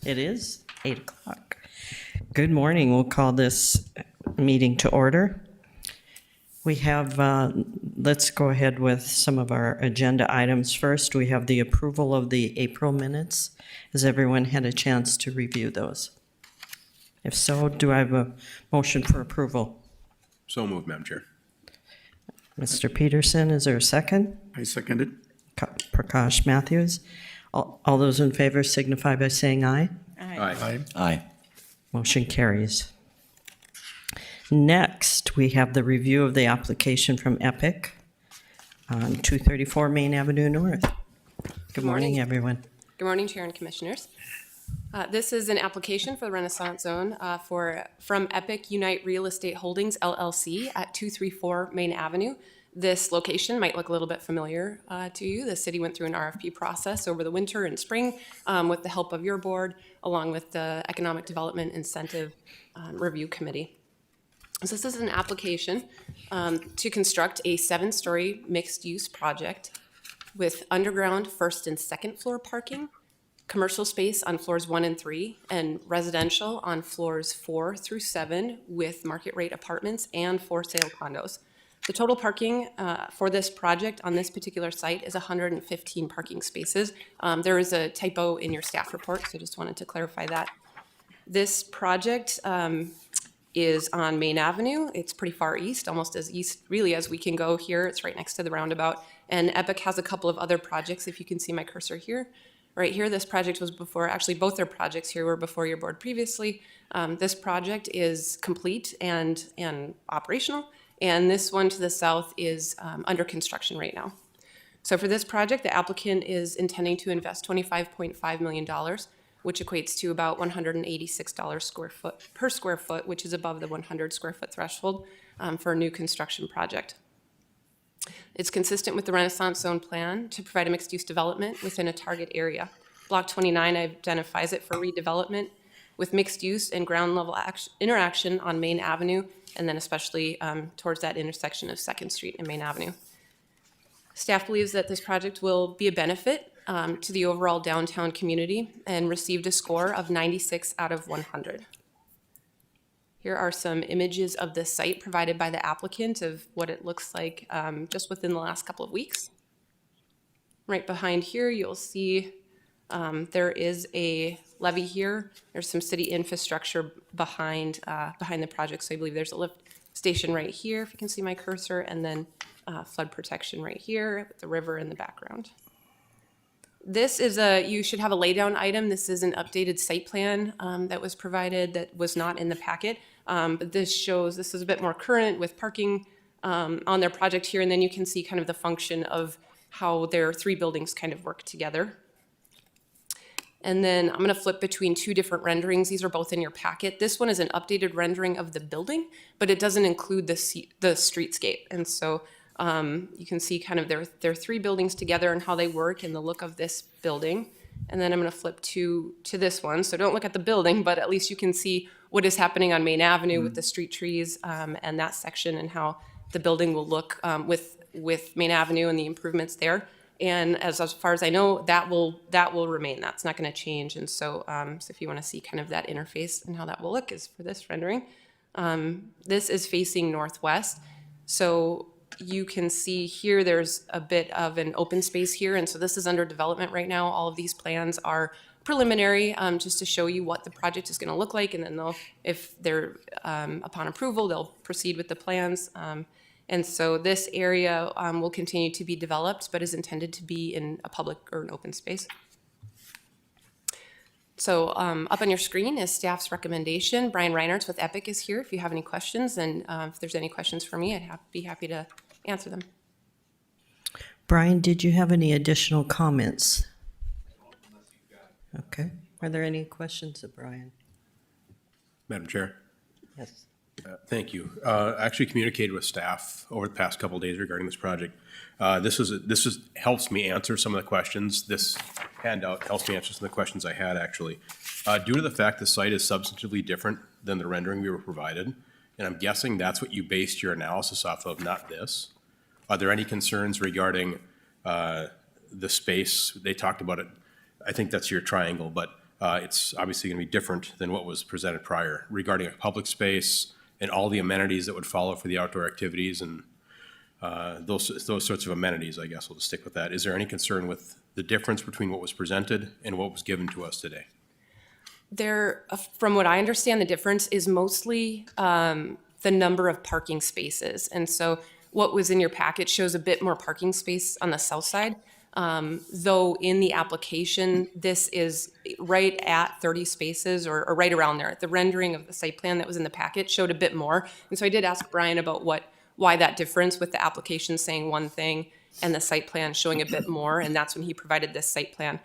It is 8 o'clock. Good morning. We'll call this meeting to order. We have, let's go ahead with some of our agenda items. First, we have the approval of the April minutes. Has everyone had a chance to review those? If so, do I have a motion for approval? So moved, Madam Chair. Mr. Peterson, is there a second? I second it. Prakash Matthews. All those in favor signify by saying aye. Aye. Aye. Motion carries. Next, we have the review of the application from Epic on 234 Main Avenue North. Good morning, everyone. Good morning, Chair and Commissioners. This is an application for the Renaissance Zone from Epic Unite Real Estate Holdings LLC at 234 Main Avenue. This location might look a little bit familiar to you. The city went through an RFP process over the winter and spring with the help of your board, along with the Economic Development Incentive Review Committee. So this is an application to construct a 7-story mixed-use project with underground first and second floor parking, commercial space on floors 1 and 3, and residential on floors 4 through 7 with market rate apartments and for sale condos. The total parking for this project on this particular site is 115 parking spaces. There is a typo in your staff report, so I just wanted to clarify that. This project is on Main Avenue. It's pretty far east, almost as east really as we can go here. It's right next to the roundabout. And Epic has a couple of other projects, if you can see my cursor here. Right here, this project was before, actually both their projects here were before your board previously. This project is complete and operational. And this one to the south is under construction right now. So for this project, the applicant is intending to invest $25.5 million, which equates to about $186 per square foot, which is above the 100 square foot threshold for a new construction project. It's consistent with the Renaissance Zone plan to provide a mixed-use development within a target area. Block 29 identifies it for redevelopment with mixed use and ground level interaction on Main Avenue, and then especially towards that intersection of 2nd Street and Main Avenue. Staff believes that this project will be a benefit to the overall downtown community and received a score of 96 out of 100. Here are some images of the site provided by the applicant of what it looks like just within the last couple of weeks. Right behind here, you'll see there is a levee here. There's some city infrastructure behind the project. So I believe there's a lift station right here, if you can see my cursor, and then flood protection right here with the river in the background. This is you should have a laydown item. This is an updated site plan that was provided that was not in the packet. But this is a bit more current with parking on their project here. And then you can see kind of the function of how their 3 buildings kind of work together. And then I'm going to flip between 2 different renderings. These are both in your packet. This one is an updated rendering of the building, but it doesn't include the streetscape. And so you can see kind of their 3 buildings together and how they work and the look of this building. And then I'm going to flip to this one. So don't look at the building, but at least you can see what is happening on Main Avenue with the street trees and that section and how the building will look with Main Avenue and the improvements there. And as far as I know, that will remain. That's not going to change. And so, so if you want to see kind of that interface and how that will look is for this rendering. This is facing northwest. So you can see here there's a bit of an open space here. And so this is under development right now. All of these plans are preliminary just to show you what the project is going to look like. And then if they're upon approval, they'll proceed with the plans. And so this area will continue to be developed, but is intended to be in a public or an open space. So up on your screen is staff's recommendation. Brian Reinhardt with Epic is here if you have any questions. And if there's any questions for me, I'd be happy to answer them. Brian, did you have any additional comments? Okay. Are there any questions of Brian? Madam Chair. Yes. Thank you. I actually communicated with staff over the past couple of days regarding this project. This helps me answer some of the questions. This handout helps me answer some of the questions I had actually. Due to the fact the site is substantively different than the rendering we were provided, and I'm guessing that's what you based your analysis off of, not this. Are there any concerns regarding the space? They talked about it. I think that's your triangle, but it's obviously going to be different than what was presented prior regarding a public space and all the amenities that would follow for the outdoor activities and those sorts of amenities, I guess. We'll just stick with that. Is there any concern with the difference between what was presented and what was given to us today? From what I understand, the difference is mostly the number of parking spaces. And so what was in your packet shows a bit more parking space on the south side. Though in the application, this is right at 30 spaces or right around there. The rendering of the site plan that was in the packet showed a bit more. And so I did ask Brian about why that difference with the application saying one thing and the site plan showing a bit more. And that's when he provided this site plan.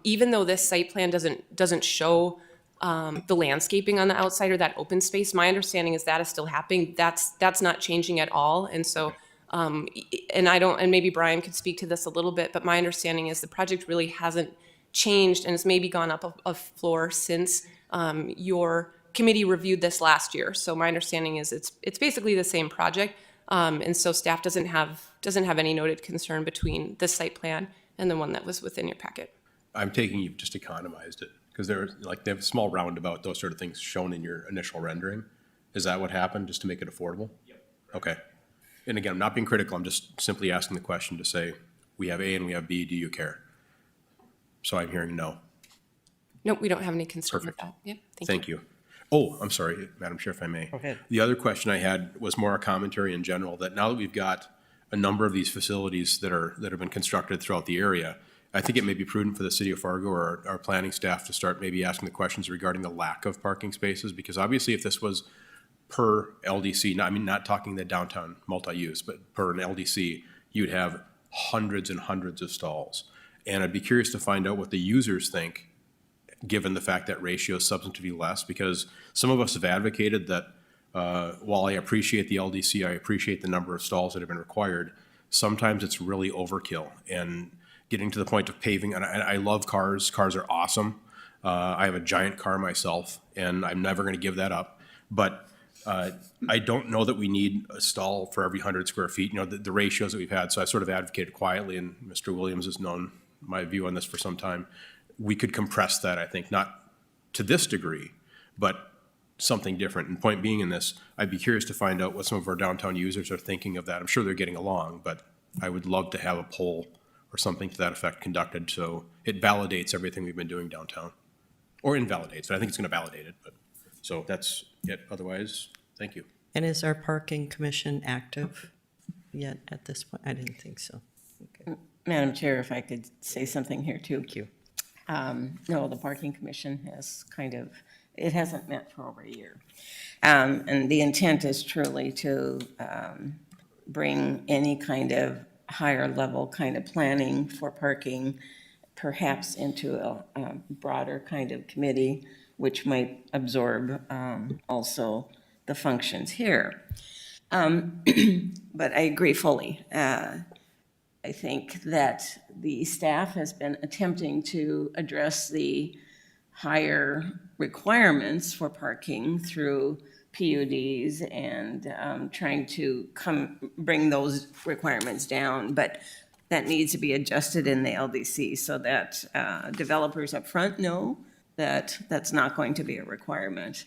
Even though this site plan doesn't show the landscaping on the outside or that open space, my understanding is that is still happening. That's not changing at all. And so, and maybe Brian could speak to this a little bit, but my understanding is the project really hasn't changed and it's maybe gone up a floor since your committee reviewed this last year. So my understanding is it's basically the same project. And so staff doesn't have any noted concern between this site plan and the one that was within your packet. I'm taking you've just economized it because they have a small roundabout, those sort of things shown in your initial rendering. Is that what happened, just to make it affordable? Yep. Okay. And again, I'm not being critical. I'm just simply asking the question to say, we have A and we have B. Do you care? So I'm hearing no. Nope, we don't have any concern with Perfect. that. Yep, Thank you. Oh, I'm sorry, Madam Chair, if I may. Go ahead. The other question I had was more a commentary in general, that now that we've got a number of these facilities that have been constructed throughout the area, I think it may be prudent for the city of Fargo or our planning staff to start maybe asking the questions regarding the lack of parking spaces, because obviously if this was per LDC, not talking the downtown multi-use, but per an LDC, you'd have hundreds and hundreds of stalls. And I'd be curious to find out what the users think, given the fact that ratio is substantively less, because some of us have advocated that while I appreciate the LDC, I appreciate the number of stalls that have been required, sometimes it's really overkill. And getting to the point of paving, and I love cars. Cars are awesome. I have a giant car myself, and I'm never going to give that up. But I don't know that we need a stall for every 100 square feet, the ratios that we've had. So I sort of advocated quietly, and Mr. Williams has known my view on this for some time. We could compress that, I think, not to this degree, but something different. And point being in this, I'd be curious to find out what some of our downtown users are thinking of that. I'm sure they're getting along, but I would love to have a poll or something to that effect conducted so it validates everything we've been doing downtown. Or invalidates, but I think it's going to validate it. But so that's it. Otherwise, thank you. And is our parking commission active yet at this point? I didn't think so. Okay. Madam Chair, if I could say something here too. Thank you. No, the Parking Commission has it hasn't met for over a year. And the intent is truly to bring any kind of higher level kind of planning for parking, perhaps into a broader kind of committee, which might absorb also the functions here. But I agree fully. I think that the staff has been attempting to address the higher requirements for parking through PUDs and trying to bring those requirements down. But that needs to be adjusted in the LDC so that developers up front know that that's not going to be a requirement.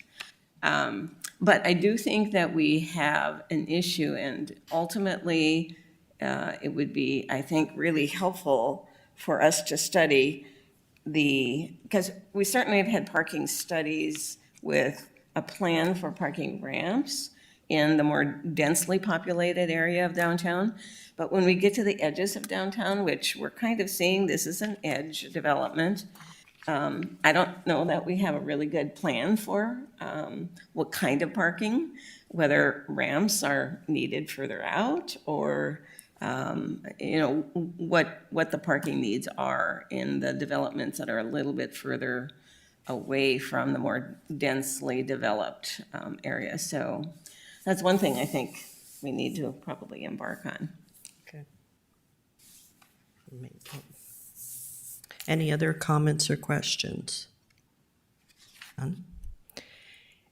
But I do think that we have an issue, and ultimately, it would be, I think, really helpful for us to study because we certainly have had parking studies with a plan for parking ramps in the more densely populated area of downtown. But when we get to the edges of downtown, which we're kind of seeing, this is an edge development, I don't know that we have a really good plan for what kind of parking, whether ramps are needed further out or what the parking needs are in the developments that are a little bit further away from the more densely developed area. So that's one thing I think we need to probably embark on. Okay. Any other comments or questions? None?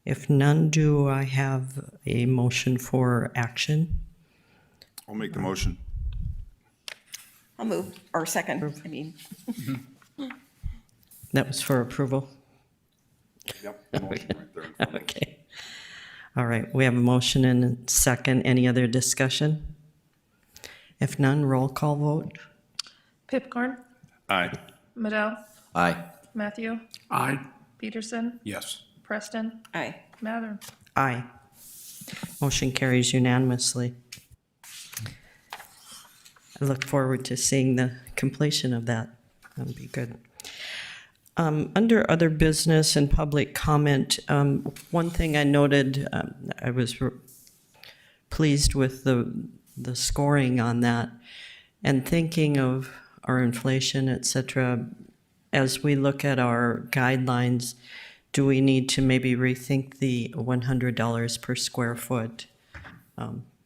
If none, do I have a motion for action? I'll make the motion. I'll move, or second, I mean. That was for approval? Yep. the motion right there in front of us. Okay. All right, we have a motion and a second. Any other discussion? If none, roll call vote. Pipcorn, Aye. Madell, Aye. Matthew, Aye. Peterson, Yes. Preston, Aye. Mather. Aye. Motion carries unanimously. I look forward to seeing the completion of that. That'll be good. Under other business and public comment, one thing I noted, I was pleased with the scoring on that, and thinking of our inflation, et cetera, as we look at our guidelines, do we need to maybe rethink the $100 per square foot?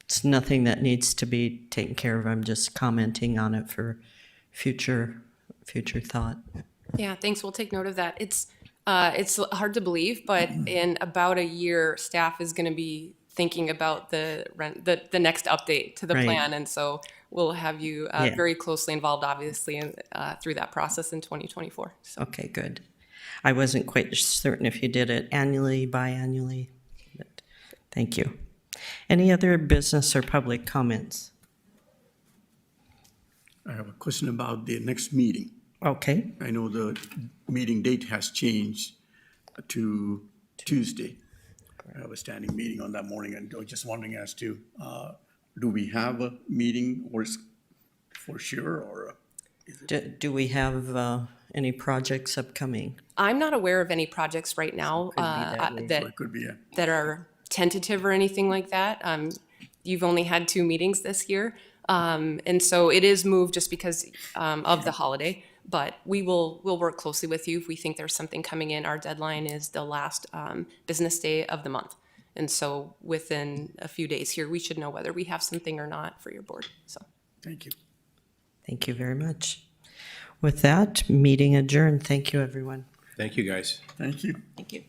It's nothing that needs to be taken care of. I'm just commenting on it for future thought. Yeah, thanks. We'll take note of that. It's hard to believe, but in about a year, staff is going to be thinking about the next update to the Right. plan, and so we'll have you Yeah. very closely involved, obviously, through that process in 2024. So Okay, good. I wasn't quite certain if you did it annually, biannually, but thank you. Any other business or public comments? I have a question about the next meeting. Okay, I know the meeting date has changed to Tuesday. I have a standing meeting on that morning, and I was just wondering as to, do we have a meeting or is for sure, or? do we have any projects upcoming? I'm not aware of any projects right now that It could be a, that are tentative or anything like that. You've only had 2 meetings this year. And so it is moved just because of the holiday, but we'll work closely with you if we think there's something coming in. Our deadline is the last business day of the month. And so within a few days here, we should know whether we have something or not for your board. So thank you. Thank you very much. With that, meeting adjourned. Thank you, everyone. Thank you, guys. Thank you. Thank you.